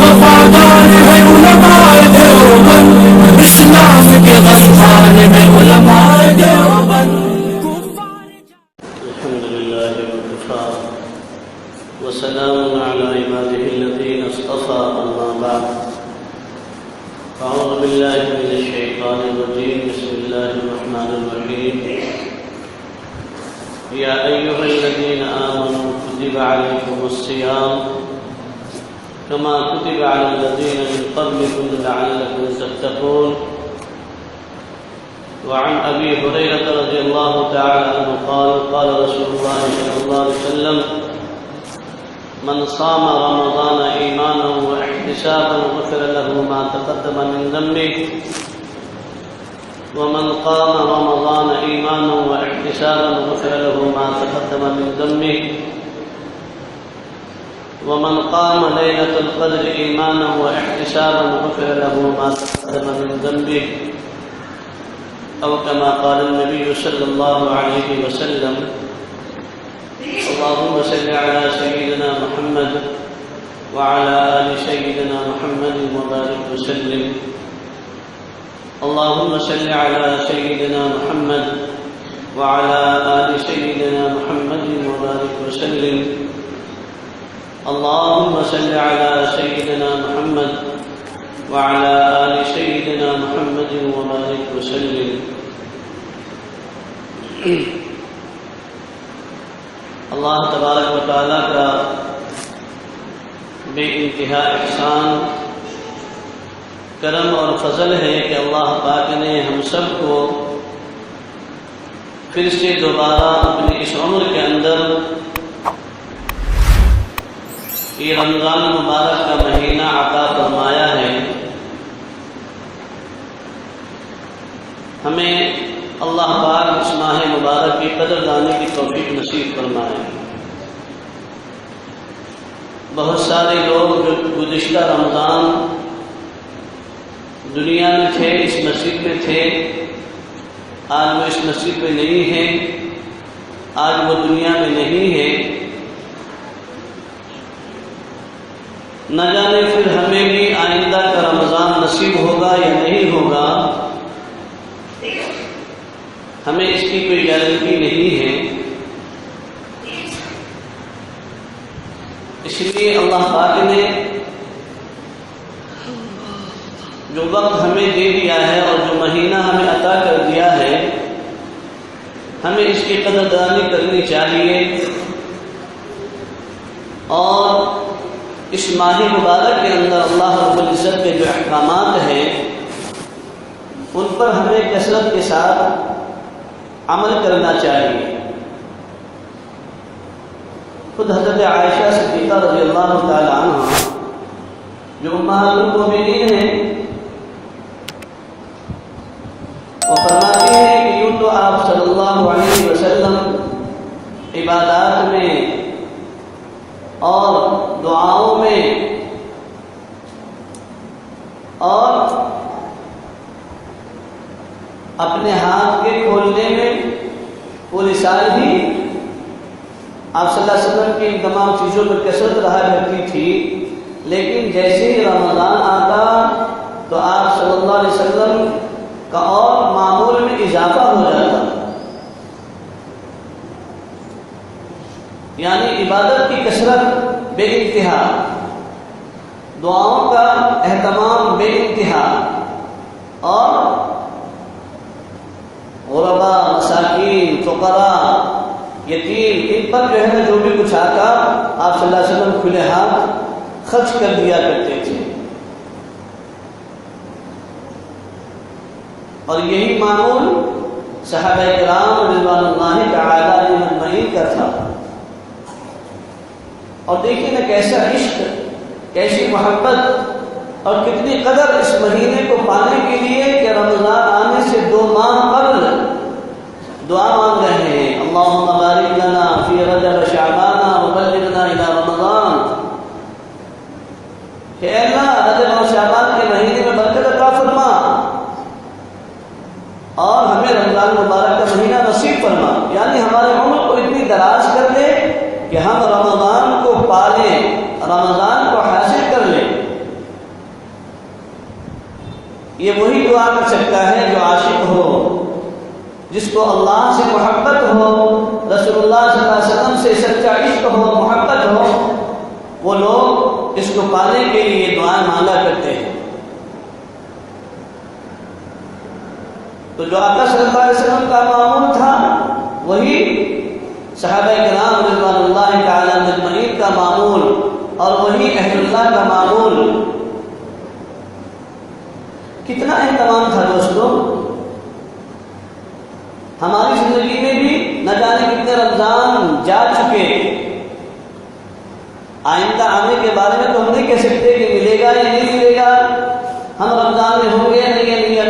وفادار ہے علماء دیوبند، اسلام کے غزوان ہے علماء دیوبند۔ الحمد لله وكفى وسلام على عباده الذين اصطفى، أما بعد أعوذ بالله من الشيطان الرجيم، بسم الله الرحمن الرحيم. يا أيها الذين آمنوا كتب عليكم الصيام كما كتب على الذين من قبلكم لعلكم تتقون. وعن أبي هريرة رضي الله تعالى عنه قال قال رسول الله صلى الله عليه وسلم: من صام رمضان إيمانا واحتسابا غفر له ما تقدم من ذنبه، ومن قام رمضان إيمانا واحتسابا غفر له ما تقدم من ذنبه، ومن قام ليلة القدر إيمانا واحتسابا غفر له ما تقدم من ذنبه، أو كما قال النبي صلى الله عليه وسلم. اللهم صل على سيدنا محمد وعلى آل سيدنا محمد وبارك وسلم. اللهم صل على سيدنا محمد وعلى آل سيدنا محمد وبارك وسلم. اللهم صل على سيدنا محمد وعلى آل سيدنا محمد وبارك وسلم. اللہ تبارک و تعالیٰ کا بے انتہا احسان، کرم اور فضل ہے کہ اللہ پاک نے ہم سب کو پھر سے دوبارہ اپنی اس عمر کے اندر یہ رمضان مبارک کا مہینہ عطا فرمایا ہے. ہمیں اللہ پاک اس ماہ مبارک کی قدر دانے کی توفیق نصیب فرمائے. بہت سارے لوگ جو گزشتہ رمضان دنیا میں تھے، اس مسجد میں تھے، آج وہ اس مسجد میں نہیں ہیں، آج وہ دنیا میں نہیں ہے. نہ جانے پھر ہمیں بھی آئندہ کا رمضان نصیب ہوگا یا نہیں ہوگا، ہمیں اس کی کوئی گارنٹی نہیں ہے. اس لیے اللہ پاک نے جو وقت ہمیں دے دیا ہے اور جو مہینہ ہمیں عطا کر دیا ہے، ہمیں اس کی قدردانی کرنی چاہیے. اور اس ماہ مبارک کے اندر اللہ رب العزت کے جو احکامات ہیں ان پر ہمیں کثرت کے ساتھ عمل کرنا چاہیے. خود حضرت عائشہ صدیقہ رضی اللہ تعالی عنہ جو امہات المؤمنین ہیں، وہ فرماتی ہیں کہ یوں تو آپ صلی اللہ علیہ وسلم عبادات میں اور دعاؤں میں اور اپنے ہاتھ کے کھولنے میں پورے سال ہی آپ صلی اللہ علیہ وسلم کی ان تمام چیزوں پر کثرت رہا کرتی تھی. لیکن جیسے ہی رمضان آتا تو آپ صلی اللہ علیہ وسلم کا اور معمول میں اضافہ ہو جاتا، یعنی عبادت کی کثرت بے انتہا، دعاؤں کا اہتمام بے انتہا، اور غرباء، مساکین، فقراء، یتیم، ان پر جو ہے نا جو بھی کچھ آتا آپ صلی اللہ علیہ وسلم کھلے ہاتھ خرچ کر دیا کرتے تھے. اور یہی معمول صحابہ کرام رضوان اللہ تعالی علیہم اجمعین کا تھا. اور دیکھیے نا کیسا عشق، کیسی محبت اور کتنی قدر اس مہینے کو پانے کے لیے کہ رمضان آنے سے 2 ماہ قبل دعا مانگ رہے ہیں: اللہم بارک لنا فی رجب شعبان وبلغنا الی رمضان. کہ اے اللہ رجب اور شعبان کے مہینے میں برکت عطا فرما اور ہمیں رمضان مبارک کا مہینہ نصیب فرما. یعنی ہمارے عمر کو اتنی دراز کر دے کہ ہم رمضان کو پالیں، رمضان کو حاصل کر لیں. یہ وہی دعا کر سکتا ہے جو عاشق ہو، جس کو اللہ سے محبت ہو، رسول اللہ صلی اللہ علیہ وسلم سے سچا عشق ہو، محبت ہو، وہ لوگ اس کو پانے کے لیے دعائیں مانگا کرتے ہیں۔ تو جو آقا صلی اللہ علیہ وسلم کا معمول تھا وہی صحابہ کرام رضوان اللہ تعالی اجمعین کا معمول اور وہی اہل اللہ کا معمول۔ کتنا اہتمام تھا دوستو، ہماری زندگی میں بھی نہ جانے کتنے رمضان جا چکے، آئندہ آنے کے بارے میں تو ہم نہیں کہہ سکتے کہ ملے گا یا نہیں ملے گا، ہم رمضان میں ہوں گے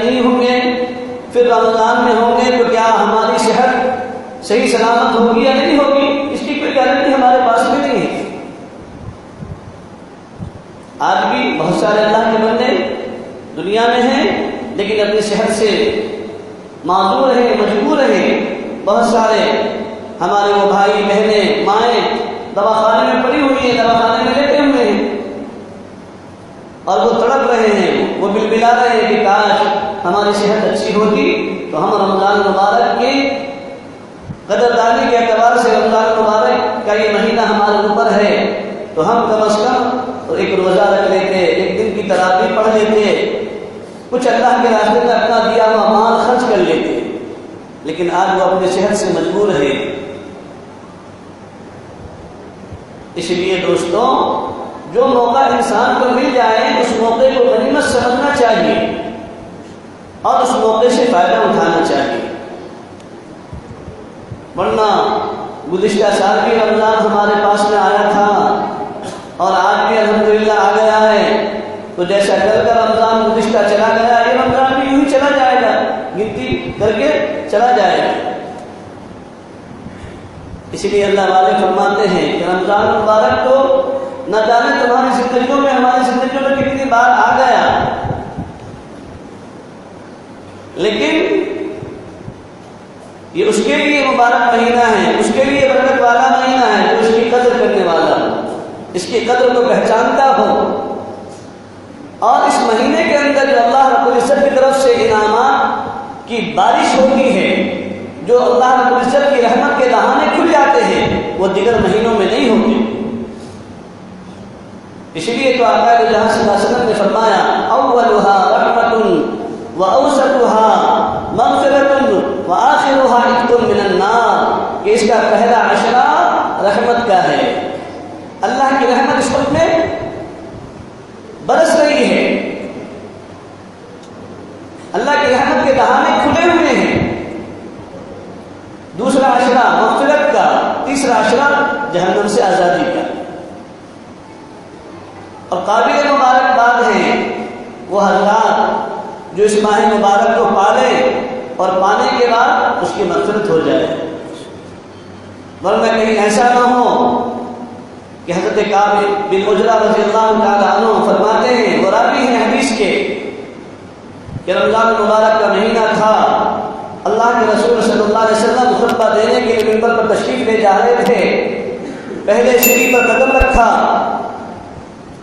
نہیں ہوں گے، پھر رمضان میں ہوں گے تو کیا ہماری صحت صحیح سلامت ہوگی یا نہیں ہوگی، اس کی کوئی گارنٹی ہمارے پاس بھی نہیں ہے۔ آج بھی بہت سارے اللہ کے بندے دنیا میں ہیں لیکن اپنی صحت سے معذور ہیں، مجبور ہیں۔ بہت سارے ہمارے وہ بھائی بہنیں مائیں دواخانے میں پڑی ہوئی ہیں، دواخانے میں لیٹے ہوئے ہیں اور وہ تڑپ رہے ہیں، وہ بلبلا رہے ہیں کہ کاش ہماری صحت اچھی ہوتی تو ہم رمضان مبارک کی قدردانی کے اعتبار سے رمضان مبارک کا یہ مہینہ ہمارے اوپر ہے تو ہم کم از کم ایک روزہ رکھ لیتے، ایک دن کی تراویح پڑھ لیتے، کچھ اللہ کے راستے میں اپنا دیا ہوا مال خرچ کر لیتے، لیکن آج وہ اپنی صحت سے مجبور ہے۔ اس لیے دوستوں، جو موقع انسان کو مل جائے اس موقع کو غنیمت سمجھنا چاہیے اور اس موقع سے فائدہ اٹھانا چاہیے، ورنہ گزشتہ سال بھی رمضان ہمارے پاس میں آیا تھا اور آج بھی الحمدللہ آ گیا ہے، تو جیسا کل کا رمضان گزشتہ چلا گیا یہ رمضان بھی یوں ہی چلا جائے گا، گنتی کر کے چلا جائے گا۔ اسی لیے اللہ والے فرماتے ہیں کہ رمضان مبارک تو نہ جانے تمہاری زندگیوں میں ہماری زندگیوں میں کتنی بار آ گیا، لیکن یہ اس کے لیے مبارک مہینہ ہے، اس کے لیے برکت والا مہینہ ہے جو اس کی قدر کرنے والا ہو، اس کی قدر کو پہچانتا ہو، اور اس مہینے کے اندر جو اللہ رب العزت کی طرف سے انعامات کی بارش ہوتی ہے، جو اللہ رب العزت کی رحمت کے دہانے کھل جاتے ہیں، وہ دیگر مہینوں میں نہیں ہوتے۔ اس لیے تو آقا جہاں صلی اللہ علیہ وسلم نے فرمایا اولها رحمت واوسطها مغفرۃ واخرها عتق من النار، کہ اس کا پہلا عشرہ رحمت کا ہے، اللہ کی رحمت اس وقت میں برس رہی ہے، اللہ کی رحمت کے دہانے کھلے ہوئے ہیں۔ دوسرا عشرہ مغفرت کا، تیسرا عشرہ جہنم سے آزادی کا۔ اور قابل مبارکباد ہیں وہ حضرات جو اس ماہ مبارک کو پالیں اور پانے کے بعد اس کی مغفرت ہو جائے، ورنہ کہیں ایسا نہ ہو کہ حضرت کعب بن عجرہ رضی اللہ تعالیٰ عنہ فرماتے ہیں، وہ راوی ہیں حدیث کے، کہ رمضان مبارک کا مہینہ تھا، اللہ کے رسول صلی اللہ علیہ وسلم خطبہ دینے کے لیے منبر پر تشریف لے جا رہے تھے، پہلے سیڑھی پر قدم رکھا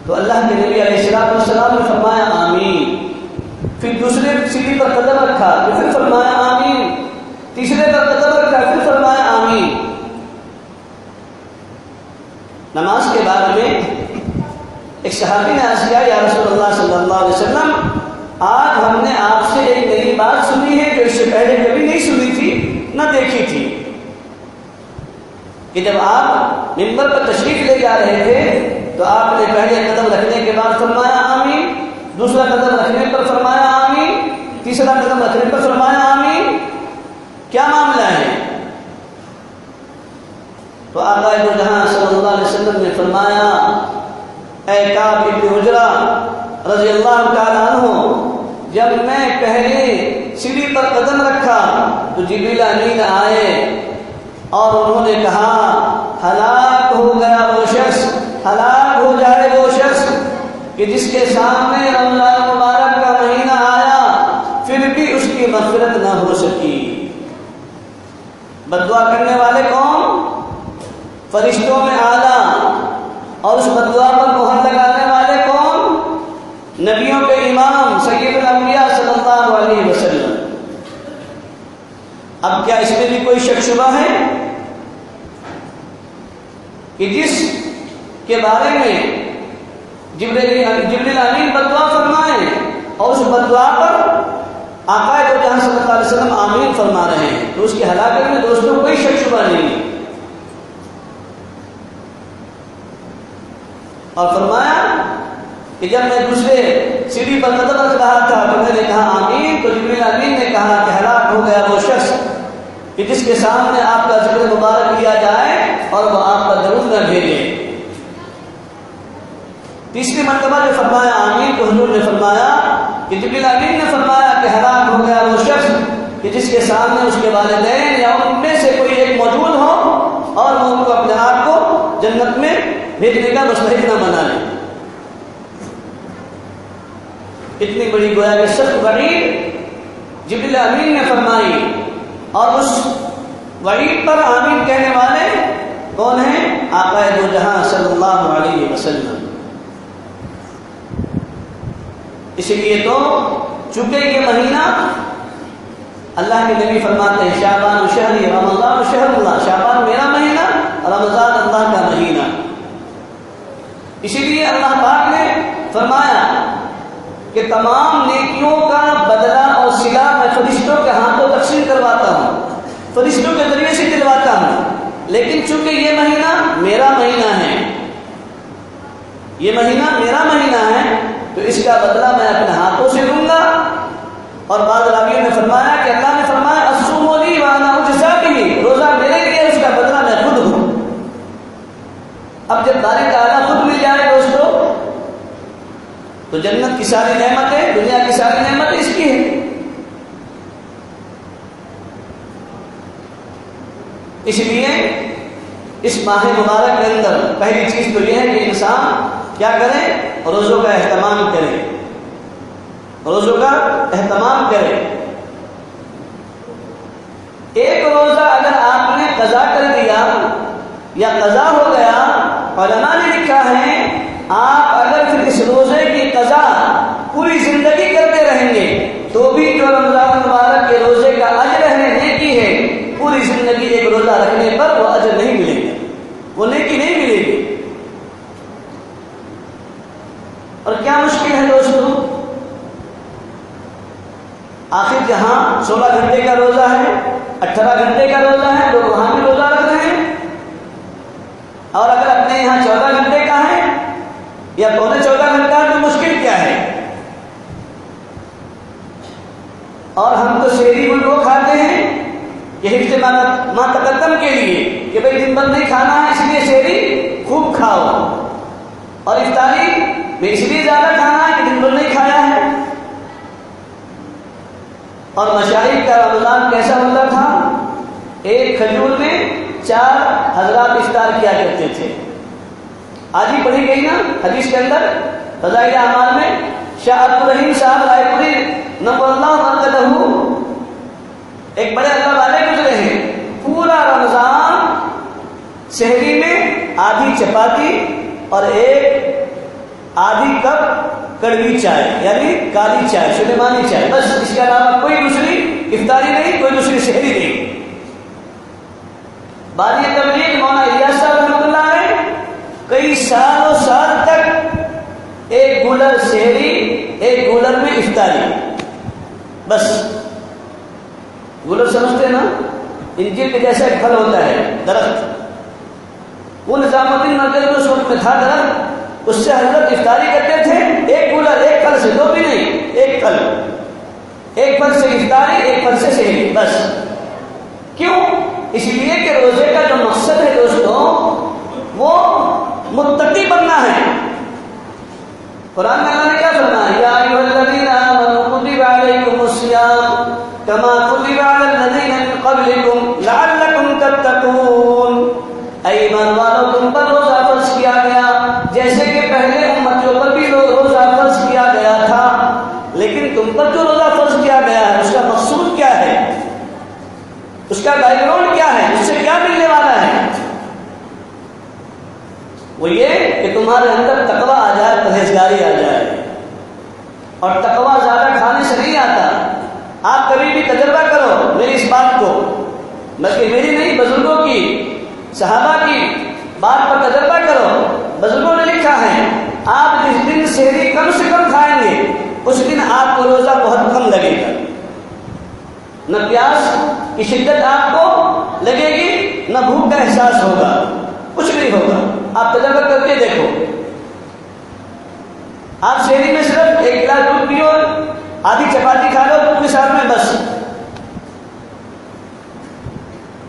تو اللہ کے نبی علیہ السلام نے فرمایا آمین، پھر دوسرے سیڑھی پر قدم رکھا تو پھر فرمایا آمین، تیسرے پر قدم رکھا پھر فرمایا آمین۔ نماز کے بعد میں ایک صحابی نے عرض کیا، یا رسول اللہ صلی اللہ علیہ وسلم، آج ہم نے آپ سے ایک نئی بات سنی ہے جو اس سے پہلے کبھی نہیں سنی تھی نہ دیکھی تھی، کہ جب آپ منبر پر تشریف لے جا رہے تھے تو آپ نے پہلے قدم رکھنے کے بعد فرمایا آمین، دوسرا قدم رکھنے پر فرمایا آمین، تیسرا قدم رکھنے پر فرمایا آمین، کیا معاملہ ہے؟ تو آقا دو جہاں صلی اللہ علیہ وسلم نے فرمایا، اے کعب بن عجرہ رضی اللہ تعالیٰ عنہ، جب میں پہلے سیڑھی پر قدم رکھا تو جبریل امین آئے اور انہوں نے کہا، ہلاک ہو گیا وہ شخص، ہلاک ہو جائے وہ شخص کہ جس کے سامنے رمضان مبارک کا مہینہ آیا پھر بھی اس کی مغفرت نہ ہو سکی۔ بد دعا کرنے والے کون؟ فرشتوں میں اعلیٰ، اور اس بد دعا پر مہر لگانے والے کون؟ نبیوں کے امام سید الانبیاء علیہ وسلم۔ اب کیا اس میں بھی کوئی شک شبہ ہے کہ جس کے بارے میں جبریل امین بدعا فرمائے اور اس بدعا پر آقا دو جہاں صلی اللہ علیہ وسلم آمین فرما رہے ہیں، تو اس کی ہلاکت میں دوستوں کوئی شک شبہ نہیں ہے۔ اور فرمایا کہ جب میں دوسرے سیڑھی پر قدم رکھ رہا تھا تو میں نے کہا آمین، تو جبریل امین نے کہا کہ ہلاک ہو گیا وہ شخص کہ جس کے سامنے آپ کا ذکر مبارک کیا جائے اور وہ آپ کا درود نہ بھیجے۔ تیسری مرتبہ جو فرمایا آمین تو حضور نے فرمایا کہ جبریل امین نے فرمایا کہ ہلاک ہو گیا وہ شخص کہ جس کے سامنے اس کے والدین یا ان میں سے کوئی ایک موجود ہو اور وہ ان کو اپنے آپ کو جنت میں بھیجنے کا مستحق نہ بنا لے۔ اتنی بڑی گویا کہ سخت وعید جبریل امین نے فرمائی، اور اس وعید پر آمین کہنے والے کون ہیں؟ آقا دو جہاں صلی اللہ علیہ وسلم۔ اسی لیے تو چونکہ یہ مہینہ اللہ کے نبی فرماتے ہیں شعبان شہری رمضان شہر اللہ، شعبان میرا مہینہ، رمضان اللہ کا مہینہ۔ اسی لیے اللہ پاک نے فرمایا کہ تمام نیکیوں کا بدلہ اور صلہ میں فرشتوں کے ہاتھوں تقسیم کرواتا ہوں، فرشتوں کے ذریعے سے دلواتا ہوں، لیکن چونکہ یہ مہینہ میرا مہینہ ہے، یہ مہینہ میرا مہینہ ہے، تو اس کا بدلہ میں اپنے ہاتھوں سے لوں گا۔ اور بعض راویوں نے فرمایا کہ اللہ نے فرمایا الصوم لی وانا اجزی بہ، روزہ میرے لیے، اس کا بدلہ میں خود ہوں۔ اب جب باری تعالیٰ خود مل جائے دوستو تو جنت کی ساری نعمتیں، دنیا کی ساری نعمتیں اس کی ہیں۔ اس لیے اس ماہ مبارک کے اندر پہلی چیز تو یہ ہے کہ انسان کیا کرے؟ روزوں کا اہتمام کرے، روزوں کا اہتمام کرے۔ ایک روزہ اگر آپ نے قضا کر دیا یا قضا ہو گیا، علماء نے لکھا ہے آپ اگر پھر اس روزے کی قضا پوری زندگی کرتے رہیں گے تو بھی جو رمضان مبارک کے روزے کا اجر ہے، نیکی ہے، پوری زندگی ایک روزہ رکھنے پر وہ اجر نہیں ملے گا، وہ نیکی نہیں ملے گی۔ اور کیا مشکل ہے دوستو، آخر جہاں 16 گھنٹے کا روزہ ہے، 18 گھنٹے کا روزہ ہے، لوگ وہاں بھی روزہ رکھ رہے ہیں، اور اگر اپنے یہاں 14 گھنٹے کا ہے یا پونے 14 گھنٹہ ہے تو مشکل کیا ہے؟ اور ہم تو شہری وہ کھاتے ہیں یہ حفظ ما تقدم کے لیے کہ بھئی دن بھر نہیں کھانا ہے، اس لیے شہری خوب کھاؤ، اور افطاری میں اس لیے زیادہ کھانا ہے کہ دن بھر نہیں کھایا ہے۔ اور مشائخ کا رمضان کیسا ہوتا تھا؟ ایک کھجور میں 4 حضرات افطار کیا کرتے تھے۔ آج ہی پڑھی گئی نا حدیث کے اندر فضائل اعمال میں، شاہ عبد الرحیم صاحب رائے پوری نور اللہ مرکزہ ایک بڑے اللہ والے گزرے ہیں، پورا رمضان سحری میں آدھی چپاتی اور ایک آدھی کپ کڑوی چائے یعنی کالی چائے، سلیمانی چائے، بس اس کے علاوہ کوئی دوسری افطاری نہیں، کوئی دوسری سحری نہیں۔ بانی تبلیغ مولانا الیاس صاحب رحمۃ اللہ علیہ کئی سالوں سال تک ایک گولر سحری ایک گولر میں افطاری، بس۔ گولر سمجھتے ہیں نا، انجیر کے جیسا ایک پھل ہوتا ہے، درخت، وہ نظام الدین مرکز میں اس وقت میں تھا درخت، اس سے حضرت افطاری کرتے تھے، ایک گولر، ایک پھل سے، 2 بھی نہیں، ایک پھل، ایک پھل سے افطاری، ایک پھل سے سحری، بس۔ کیوں؟ اس لیے کہ روزے کا جو مقصد ہے دوستوں وہ متقی بننا ہے۔ قرآن میں اللہ نے کیا فرمایا؟ یا ایھا الذین آمنوا کتب علیکم الصیام کما کتب علی الذین من قبلکم لعلکم تتقون۔ اے ایمان والو، تم پر روزہ فرض کیا گیا جیسے کہ پہلے امتوں پر بھی روزہ فرض کیا گیا تھا، لیکن تم پر جو روزہ فرض کیا گیا ہے اس کا مقصود کیا ہے، اس کا بیک گراؤنڈ کیا ہے، اس سے کیا ملنے والا ہے؟ وہ یہ کہ تمہارے اندر تقویٰ آ جائے، پرہیزگاری آ جائے۔ اور تقویٰ زیادہ کھانے سے نہیں آتا، بھی تجربہ کرو میری اس بات کو، بلکہ میری نہیں بزرگوں کی، صحابہ کی بات پر تجربہ کرو۔ بزرگوں نے لکھا ہے آپ جس دن سحری کم سے کم کھائیں گے اس دن آپ کو روزہ بہت کم لگے گا، نہ پیاس کی شدت آپ کو لگے گی، نہ بھوک کا احساس ہوگا، کچھ نہیں ہوگا۔ آپ تجربہ کر کے دیکھو، آپ سحری میں صرف 1 گلاس دودھ پیو، آدھی چپاتی کھا لو دودھ کے ساتھ میں، بس۔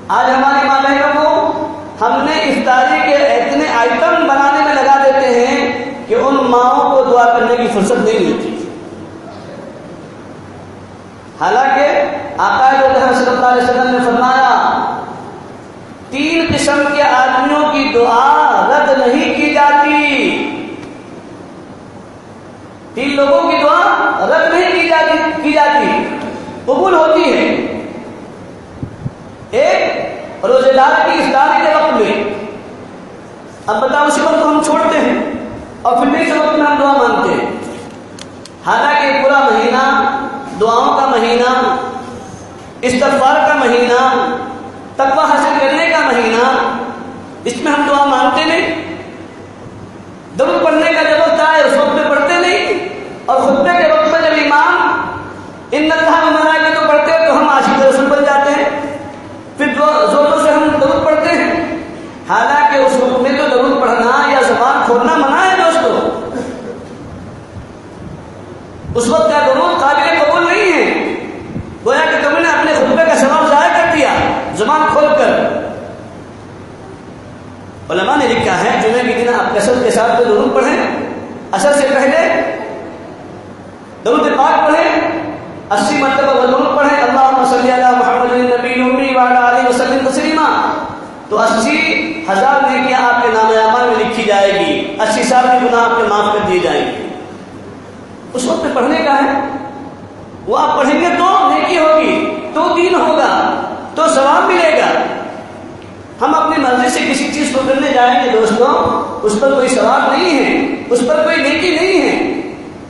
آج ہماری ماں بہنوں کو ہم نے افطاری کے اتنے آئٹم بنانے میں لگا دیتے ہیں کہ ان ماؤں کو دعا کرنے کی فرصت نہیں ملتی۔ حالانکہ آقا صلی اللہ علیہ وسلم نے فرمایا 3 قسم کے آدمیوں کی دعا رد نہیں کی جاتی، 3 لوگوں کی دعا رد نہیں کی جاتی، قبول ہوتی ہے۔ ایک روزے دار کی افطاری کے وقت میں، اب بتاؤ اسی وقت ہم چھوڑتے ہیں اور پھر اس وقت میں ہم دعا مانگتے ہیں، حالانکہ پورا مہینہ دعاؤں کا مہینہ، استغفار کا مہینہ، تقویٰ حاصل کرنے کا مہینہ، اس میں ہم دعا مانگتے نہیں، درود پڑھنے کا جب وقت آئے اس وقت میں پڑھتے نہیں، اور خطبے کے وقت میں جب امام ان اللہ و ملائکۃ پڑھتے ہیں تو ہم عاشق رسول بن جاتے ہیں، پھر زوروں سے ہم درود پڑھتے ہیں، حالانکہ اس وقت میں تو درود پڑھنا یا زبان کھولنا منع ہے دوستو۔ اس وقت کا درود قابل قبول نہیں ہے، گویا کہ تم نے اپنے خطبے کا ثواب ضائع کر دیا زبان کھول کر۔ علماء نے لکھا ہے جمعے کے دن آپ کثرت کے ساتھ درود پڑھیں، عصر سے پہلے درود پاک پڑھیں، 80 مرتبہ درود پڑھیں، اللہم صلی علی محمد النبی الامی وعلی آلہ وسلم تسلیما، تو 80,000 نیکیاں آپ کے نام اعمال میں لکھی جائے گی، 80 سال کے گناہ آپ کے معاف کر دیے جائیں گے۔ اس وقت میں پڑھنے کا ہے، وہ آپ پڑھیں گے تو نیکی ہوگی، تو دین ہوگا، تو ثواب ملے گا۔ ہم اپنی مرضی سے کسی چیز کو کرنے جائیں گے دوستوں، اس پر کوئی ثواب نہیں ہے، اس پر کوئی نیکی نہیں ہے۔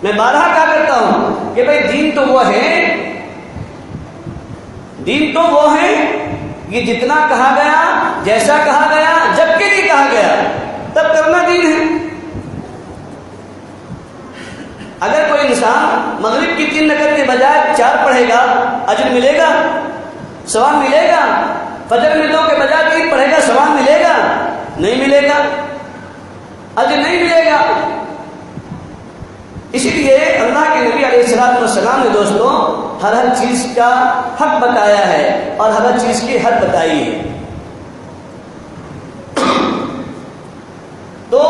میں بارہا کہا کرتا ہوں کہ بھئی دین تو وہ ہے، دین تو وہ ہے کہ جتنا کہا گیا، جیسا کہا گیا، جب کے لیے کہا گیا تب کرنا دین ہے۔ اگر کوئی انسان مغرب کی 3 رکعت کے بجائے 4 پڑھے گا، اجر ملے گا، ثواب ملے گا۔ فجر میں 2 کے بجائے 3 پڑھے گا، ثواب ملے گا؟ نہیں ملے گا، اجر نہیں ملے گا۔ اسی لیے اللہ کے نبی علیہ الصلوۃ والسلام نے دوستوں ہر چیز کا حق بتایا ہے اور ہر چیز کی حد بتائی ہے۔ تو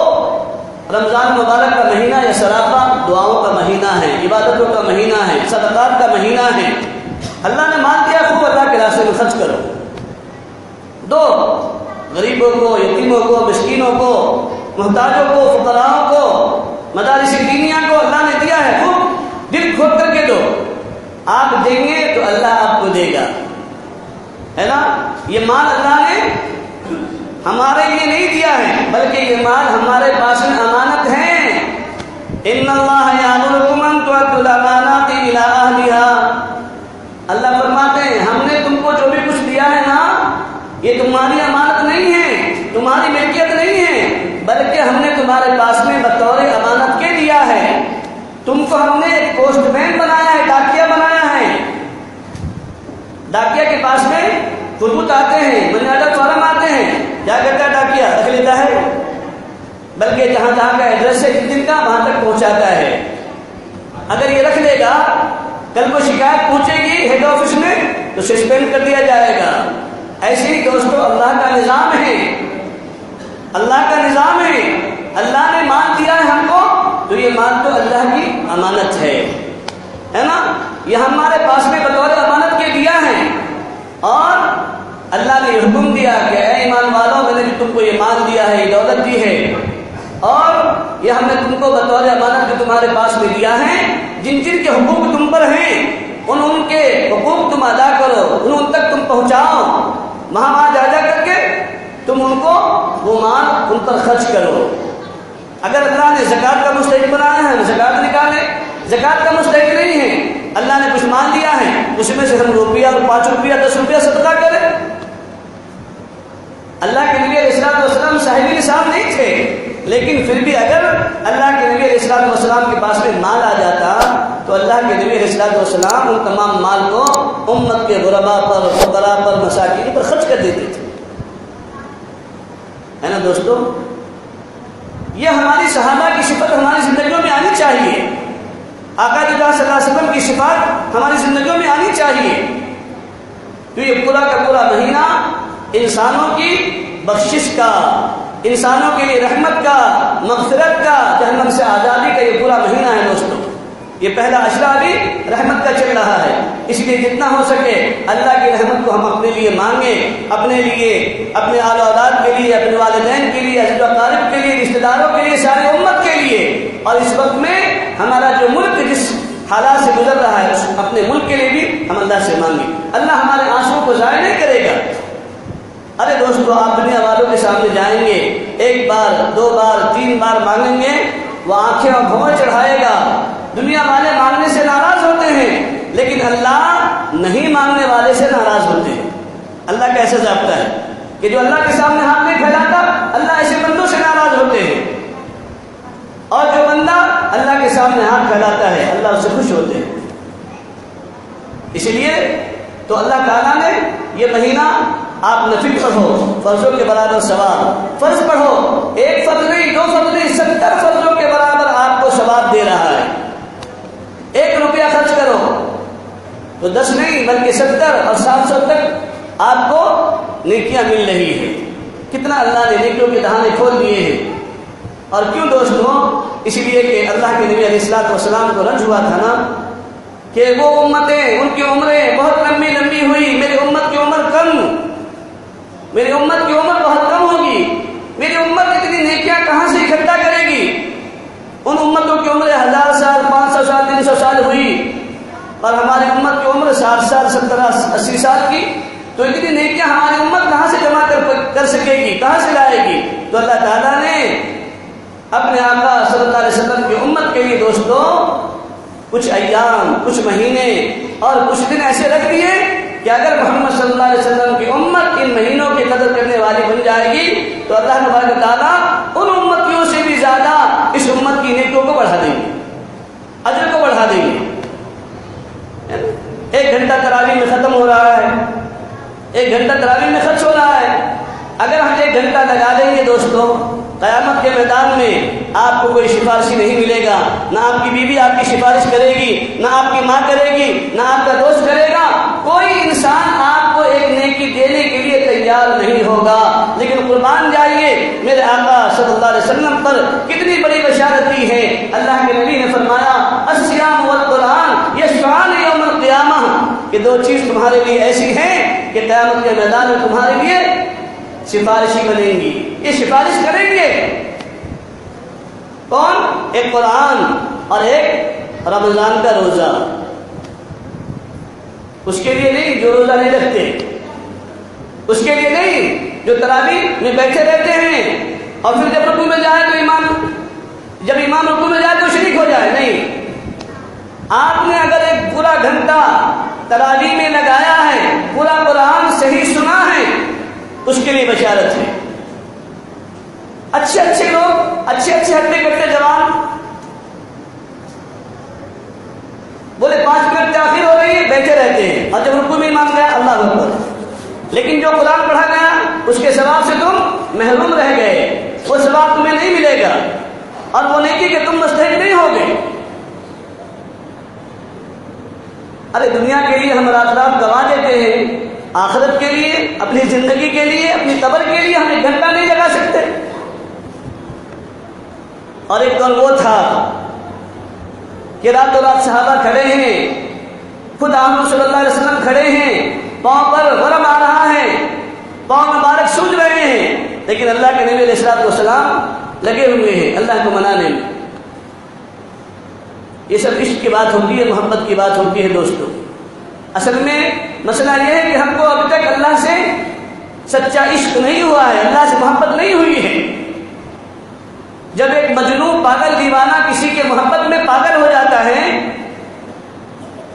رمضان مبارک کا مہینہ یہ سراپا دعاؤں کا مہینہ ہے، عبادتوں کا مہینہ ہے، صدقات کا مہینہ ہے۔ اللہ نے مان دیا خوب اللہ کے راستے میں خرچ کرو، دو غریبوں کو، یتیموں کو، مسکینوں کو، محتاجوں کو، فقراؤں کو، مدارس دینیہ کو اللہ نے دیا ہے، خوب دل کھول کر کے دو۔ آپ دیں گے تو اللہ آپ کو دے گا، ہے نا؟ یہ مال اللہ نے ہمارے لیے نہیں دیا ہے، بلکہ یہ مال ہمارے پاس میں امانت ہے۔ ان اللہ یامرکم ان تؤدوا الامانات الی اہلھا، اللہ فرماتے ہیں ہم نے تم کو جو بھی کچھ دیا ہے نا، یہ تمہاری امانت نہیں ہے، تمہاری ملکیت نہیں ہے، بلکہ ہم نے تمہارے پاس میں بطور امانت کے دیا ہے۔ تم کو ہم نے ایک پوسٹ مین بنایا ہے، ڈاکیا بنایا ہے۔ ڈاکیا کے پاس میں خطوط آتے ہیں، منی آرڈر فارم آتے ہیں، کیا کرتا ہے ڈاکیا؟ رکھ لیتا ہے، بلکہ جہاں جہاں کا ایڈریس ہے جس دن کا وہاں تک پہنچاتا ہے۔ اگر یہ رکھ لے گا، کل کو شکایت پہنچے گی ہیڈ آفس میں تو سسپینڈ کر دیا جائے گا۔ ایسے ہی دوستو اللہ کا نظام ہے، اللہ کا نظام ہے۔ اللہ نے مان دیا ہے ہم کو تو یہ مان تو اللہ کی امانت ہے نا؟ یہ ہمارے پاس میں بطور امانت کے دیا ہے، اور اللہ نے یہ حکم دیا کہ اے ایمان والوں، میں نے تم کو یہ مان دیا ہے، یہ دولت دی ہے، اور یہ ہم نے تم کو بطور امانت کے تمہارے پاس میں دیا ہے۔ جن جن کے حقوق تم پر ہیں ان کے حقوق تم ادا کرو، ان تک تم پہنچاؤ، وہاں جا جا کر کے تم ان کو وہ مال ان پر خرچ کرو۔ اگر اللہ نے زکوٰۃ کا مستحق بنایا ہے، زکوٰۃ نکالے، زکوٰۃ کا مستحق نہیں ہے، اللہ نے کچھ مال دیا ہے اس میں سے ہم روپیہ اور 5 روپیہ 10 روپیہ صدقہ کریں؟ اللہ کے نبی علیہ السلام صاحب نصاب نہیں تھے، لیکن پھر بھی اگر اللہ کے نبی علیہ السلام کے پاس میں مال آ جاتا تو اللہ کے نبی علیہ السلام ان تمام مال کو امت کے غرباء پر، فقراء پر، مساکین پر خرچ کر دیتے تھے، ہے نا دوستو؟ یہ ہماری صحابہ کی صفت ہماری زندگیوں میں آنی چاہیے، آقا صلی اللہ علیہ وسلم کی صفات ہماری زندگیوں میں آنی چاہیے۔ تو یہ پورا کا پورا مہینہ انسانوں کی بخشش کا، انسانوں کے لیے رحمت کا، مغفرت کا، جہنم سے آزادی کا یہ پورا مہینہ ہے دوستو۔ یہ پہلا عشرہ بھی رحمت کا چل رہا ہے، اس لیے جتنا ہو سکے اللہ کی رحمت کو ہم اپنے لیے مانگیں، اپنے لیے، اپنے آل و اولاد کے لیے، اپنے والدین کے لیے، عزیز و اقارب کے لیے، رشتہ داروں کے لیے، ساری امت کے لیے۔ اور اس وقت میں ہمارا جو ملک جس حالات سے گزر رہا ہے اس اپنے ملک کے لیے بھی ہم اللہ سے مانگیں، اللہ ہمارے آنسوؤں کو ضائع نہیں کرے گا۔ ارے دوستو، آپ دنیا والوں کے سامنے جائیں گے، 1 بار 2 بار 3 بار مانگیں گے، وہ آنکھیں اور بھونر چڑھائے گا۔ دنیا والے مانگنے سے ناراض ہوتے ہیں، لیکن اللہ نہیں مانگنے والے سے ناراض ہوتے ہیں۔ اللہ کا ایسا ضابطہ ہے کہ جو اللہ کے سامنے ہاتھ نہیں پھیلاتا، اللہ ایسے بندوں سے ناراض ہوتے ہیں، اور جو بندہ اللہ کے سامنے ہاتھ پھیلاتا ہے اللہ اس سے خوش ہوتے ہیں۔ اسی لیے تو اللہ تعالیٰ نے یہ مہینہ، آپ نفل پڑھو فرضوں کے برابر ثواب، فرض پڑھو 1 فرض نہیں 2 فرض نہیں 70 فرضوں کے برابر آپ کو ثواب دے رہا ہے۔ 1 روپیہ خرچ کرو تو 10 نہیں بلکہ 70 اور 700 تک آپ کو نیکیاں مل رہی ہیں۔ کتنا اللہ نے نیکیوں کے دہانے کھول دیے ہیں۔ اور کیوں دوستوں؟ اس لیے کہ اللہ کے نبی علیہ السلام کو رنج ہوا تھا نا کہ وہ امتیں، ان کی عمریں بہت لمبی لمبی ہوئی، میری امت کی عمر کم، میری امت کی عمر بہت کم ہوگی، میری امت اتنی نیکیاں کہاں سے اکٹھا کرے گی؟ ان امتوں کی عمریں 1000 سال 500 سال 300 سال ہوئی، اور ہماری امت کی عمر 60 سال 70 80 سال کی، تو اتنی نیکیاں ہماری امت کہاں سے جمع کر سکے گی، کہاں سے لائے گی؟ تو اللہ تعالیٰ نے اپنے آقا صلی اللہ علیہ وسلم کی امت کے لیے دوستوں کچھ ایام، کچھ مہینے اور کچھ دن ایسے رکھ دیے کہ اگر محمد صلی اللہ علیہ وسلم کی امت ان مہینوں کی قدر کرنے والی بن جائے گی تو اللہ تبارک و تعالیٰ ان امتیوں سے بھی زیادہ اس امت کی نیکیوں کو بڑھا دیں گے، اجر کو بڑھا دیں گے۔ 1 گھنٹہ تراویح میں ختم ہو رہا ہے، 1 گھنٹہ تراویح میں خرچ ہو رہا ہے، اگر ہم 1 گھنٹہ لگا دیں گے دوستوں، قیامت کے میدان میں آپ کو کوئی سفارشی نہیں ملے گا، نہ آپ کی بیوی آپ کی سفارش کرے گی، نہ آپ کی ماں کرے گی، نہ آپ کا دوست کرے گا، کوئی انسان آپ کو ایک نیکی دینے کے لیے تیار نہیں ہوگا۔ لیکن قربان جائیے میرے آقا صلی اللہ علیہ وسلم پر کتنی بڑی بشارت دی ہے۔ اللہ کے نبی نے فرمایا الصیام والقرآن یشفعان یوم القیامہ، کہ 2 چیز تمہارے لیے ایسی ہیں کہ قیامت کے میدان میں تمہارے لیے سفارشی بنیں گی، یہ سفارش کریں گے۔ کون؟ ایک قرآن اور ایک رمضان کا روزہ۔ اس کے لیے نہیں جو روزہ نہیں رکھتے، اس کے لیے نہیں جو تراویح میں بیٹھے رہتے ہیں اور پھر جب رکوع میں جائے تو امام رکوع میں جائے تو شریک ہو جائے، نہیں۔ آپ نے اگر ایک پورا گھنٹہ تراویح میں لگایا ہے، پورا قرآن صحیح سنا ہے، اس کے لیے بشارت ہے۔ اچھے لوگ، اچھے ہٹے کٹے جوان بولے 5 منٹ تاخیر ہو رہی ہے، بیٹھے رہتے ہیں، اور جب رکوع میں امام گیا اللہ اکبر، لیکن جو قرآن پڑھا گیا اس کے ثواب سے تم محروم رہ گئے، وہ ثواب تمہیں نہیں ملے گا، اور وہ نیکی کہ تم مستحق نہیں ہوگے۔ ارے دنیا کے لیے ہم رات رات گوا دیتے ہیں، آخرت کے لیے، اپنی زندگی کے لیے، اپنی قبر کے لیے ہم 1 گھنٹہ نہیں لگا سکتے۔ اور ایک دور وہ تھا کہ راتوں رات صحابہ کھڑے ہیں، خود آمد صلی اللہ علیہ وسلم کھڑے ہیں، پاؤں پر ورم آ رہا ہے، پاؤں مبارک سوج رہے ہیں، لیکن اللہ کے نبی علیہ السلام لگے ہوئے ہیں اللہ کو منانے میں۔ یہ سب عشق کی بات ہوتی ہے، محبت کی بات ہوتی ہے دوستوں۔ اصل میں مسئلہ یہ ہے کہ ہم کو ابھی تک اللہ سے سچا عشق نہیں ہوا ہے، اللہ سے محبت نہیں ہوئی ہے۔ جب ایک مجنون پاگل دیوانہ کسی کے محبت میں پاگل ہو جاتا ہے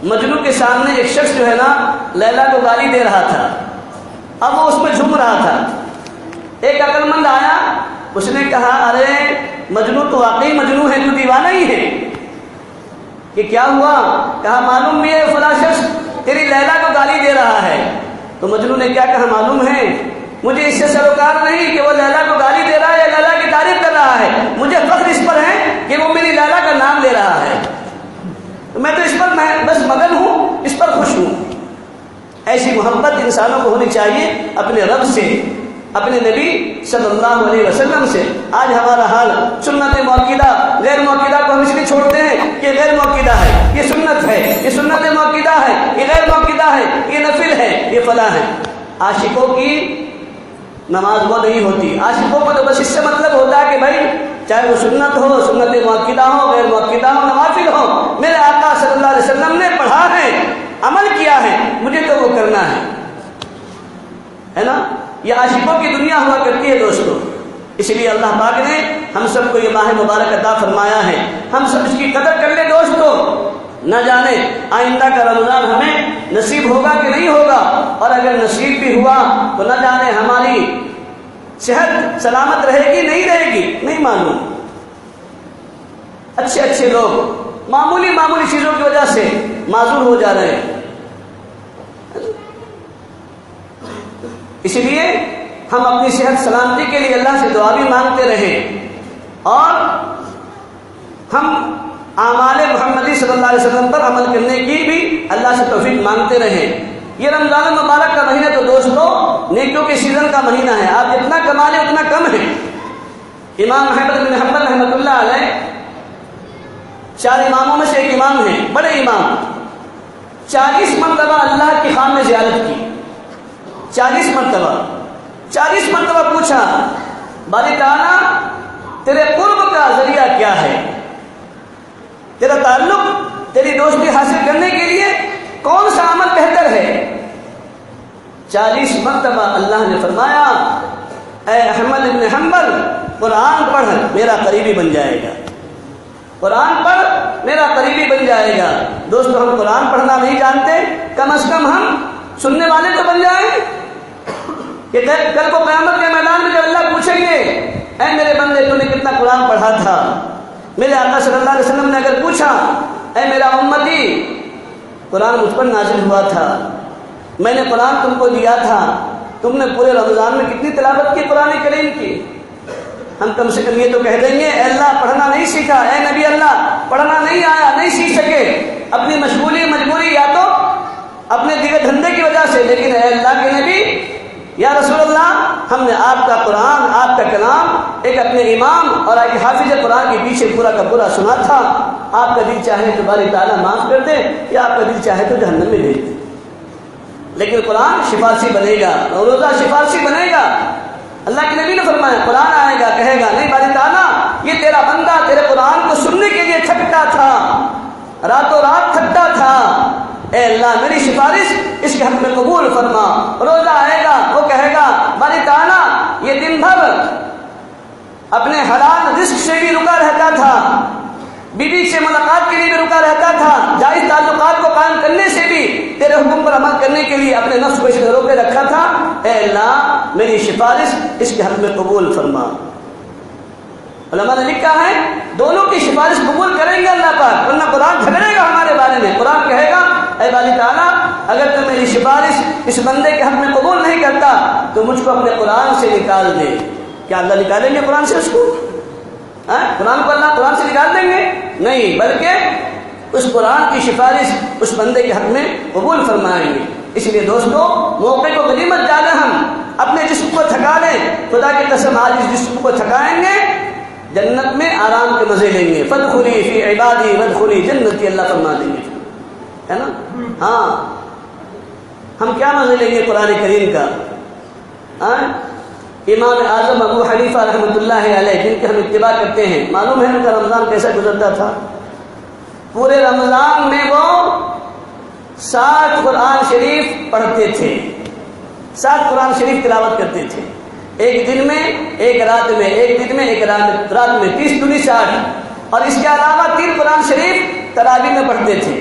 مجنوں کے سامنے ایک شخص جو ہے نا لیلا کو گالی دے رہا تھا، اب وہ اس میں جھوم رہا تھا۔ ایک عقل مند آیا، اس نے کہا ارے مجنوں تو واقعی مجنوں ہے، تو دیوانہ ہی ہے، کہ کیا ہوا؟ کہا معلوم بھی ہے فلاں شخص تیری لیلا کو گالی دے رہا ہے۔ تو مجنوں نے کیا کہا؟ معلوم ہے مجھے اس سے سروکار نہیں کہ وہ لیلا کو گالی دے رہا ہے یا لیلا کی تعریف کر رہا ہے، مجھے فخر اس پر ہے کہ وہ میری لیلا کا نام لے رہا ہے، میں تو اس پر بس مگن ہوں، اس پر خوش ہوں۔ ایسی محبت انسانوں کو ہونی چاہیے اپنے رب سے، اپنے نبی صلی اللہ علیہ وسلم سے۔ آج ہمارا حال سنت موقدہ غیر موقدہ کو ہم اس لیے چھوڑتے ہیں کہ غیر موقدہ ہے، یہ سنت ہے، یہ سنت موقدہ ہے، یہ غیر موقدہ ہے، یہ نفل ہے، یہ فلاں ہے۔ عاشقوں کی نماز وہ نہیں ہوتی، عاشقوں کو تو بس اس سے مطلب ہوتا ہے کہ بھائی چاہے وہ سنت ہو، سنت موقدہ ہو، غیر موقدہ ہو، نوافل ہو، میرے آقا صلی اللہ علیہ وسلم نے پڑھا ہے، عمل کیا ہے، مجھے تو وہ کرنا ہے نا۔ یہ عاشقوں کی دنیا ہوا کرتی ہے دوستو۔ اس لیے اللہ پاک نے ہم سب کو یہ ماہ مبارک عطا فرمایا ہے، ہم سب اس کی قدر کر لیں دوستو۔ نہ جانے آئندہ کا رمضان ہمیں نصیب ہوگا کہ نہیں ہوگا، اور اگر نصیب بھی ہوا تو نہ جانے ہماری صحت سلامت رہے گی نہیں رہے گی، نہیں معلوم۔ اچھے اچھے لوگ معمولی چیزوں کی وجہ سے معذور ہو جا رہے ہیں۔ اس لیے ہم اپنی صحت سلامتی کے لیے اللہ سے دعا بھی مانگتے رہیں، اور ہم اعمال محمدی صلی اللہ علیہ وسلم پر عمل کرنے کی بھی اللہ سے توفیق مانگتے رہیں۔ یہ رمضان المبارک کا مہینہ تو دوستو نیکیوں کے سیزن کا مہینہ ہے، آپ جتنا کما لیں اتنا کم ہے۔ امام احمد بن حنبل رحمۃ اللہ علیہ 4 اماموں میں سے ایک امام ہیں، بڑے امام، 40 مرتبہ اللہ کی خان میں زیارت کی، 40 مرتبہ پوچھا باری تعالیٰ تیرے قرب کا ذریعہ کیا ہے، تیرا تعلق تیری دوستی حاصل کرنے کے لیے کون سا عمل بہتر ہے؟ 40 مرتبہ اللہ نے فرمایا اے احمد بن حنبل قرآن پڑھ میرا قریبی بن جائے گا، قرآن پڑھ میرا قریبی بن جائے گا۔ دوستو ہم قرآن پڑھنا نہیں جانتے، کم از کم ہم سننے والے تو بن جائیں کہ کل کو قیامت کے میدان میں جب اللہ پوچھیں گے اے میرے بندے تو نے کتنا قرآن پڑھا تھا، میرے آقا صلی اللہ علیہ وسلم نے اگر پوچھا اے میرا امتی قرآن مجھ پر نازل ہوا تھا، میں نے قرآن تم کو دیا تھا، تم نے پورے رمضان میں کتنی تلاوت کی قرآن کریم کی؟ ہم کم سے کم یہ تو کہہ دیں گے اے اللہ پڑھنا نہیں سیکھا، اے نبی اللہ پڑھنا نہیں آیا، نہیں سیکھ سکے، اپنی مجبوری یا تو اپنے دیگر دھندے کی وجہ سے، لیکن اے اللہ کے نبی یا رسول اللہ ہم نے آپ کا قرآن، آپ کا کلام ایک اپنے امام اور ایک حافظ قرآن کے پیچھے پورا کا پورا سنا تھا، آپ کا دل چاہے تو باری تعالیٰ معاف کر دے یا آپ کا دل چاہے تو جہنم میں دے دے، لیکن قرآن شفاسی بنے گا، روزہ شفاسی بنے گا۔ اللہ کے نبی نے فرمایا قرآن آئے گا کہے گا نہیں باری تعالیٰ یہ تیرا بندہ تیرے قرآن کو سننے کے لیے تھکتا تھا، راتوں رات تھکتا تھا، اے اللہ میری سفارش اس کے حق میں قبول فرما۔ روزہ آئے گا وہ کہے گا باری تعالیٰ یہ دن بھر اپنے حلال رزق سے بھی رکا رہتا تھا، بیوی سے ملاقات کے لیے بھی رکا رہتا تھا، جائز تعلقات کو قائم کرنے سے بھی تیرے حکم پر عمل کرنے کے لیے اپنے نفس کو اس نے روکے رکھا تھا، اے اللہ میری سفارش اس کے حق میں قبول فرما۔ علماء نے لکھا ہے دونوں کی سفارش قبول کریں گے اللہ پاک، ورنہ قرآن جھگڑے گا ہمارے بارے میں۔ قرآن کہے گا اے باری تعالیٰ اگر تو میری سفارش اس بندے کے حق میں قبول نہیں کرتا تو مجھ کو اپنے قرآن سے نکال دے۔ کیا اللہ نکالیں گے قرآن سے اس کو؟ قرآن کو اللہ قرآن سے نکال دیں گے؟ نہیں، بلکہ اس قرآن کی سفارش اس بندے کے حق میں قبول فرمائیں گے۔ اس لیے دوستو موقع کو غنیمت جانا ہم اپنے جسم کو تھکا لیں، خدا کی قسم آج اس جسم کو تھکائیں گے جنت میں آرام کے مزے لیں گے، فادخلی فی عبادی وادخلی جنتی اللہ فرما دیں گے، ہے نا؟ ہاں ہم کیا مزے لیں گے قرآن کریم کا؟ امام اعظم ابو حنیفہ رحمۃ اللہ علیہ جن کے ہم اتباع کرتے ہیں، معلوم ہے ان کا رمضان کیسا گزرتا تھا؟ پورے رمضان میں وہ 60 قرآن شریف پڑھتے تھے، 60 قرآن شریف تلاوت کرتے تھے، ایک دن میں ایک رات میں، ایک دن میں ایک رات میں، 30 دونی 60، اور اس کے علاوہ 3 قرآن شریف تراویح میں پڑھتے تھے،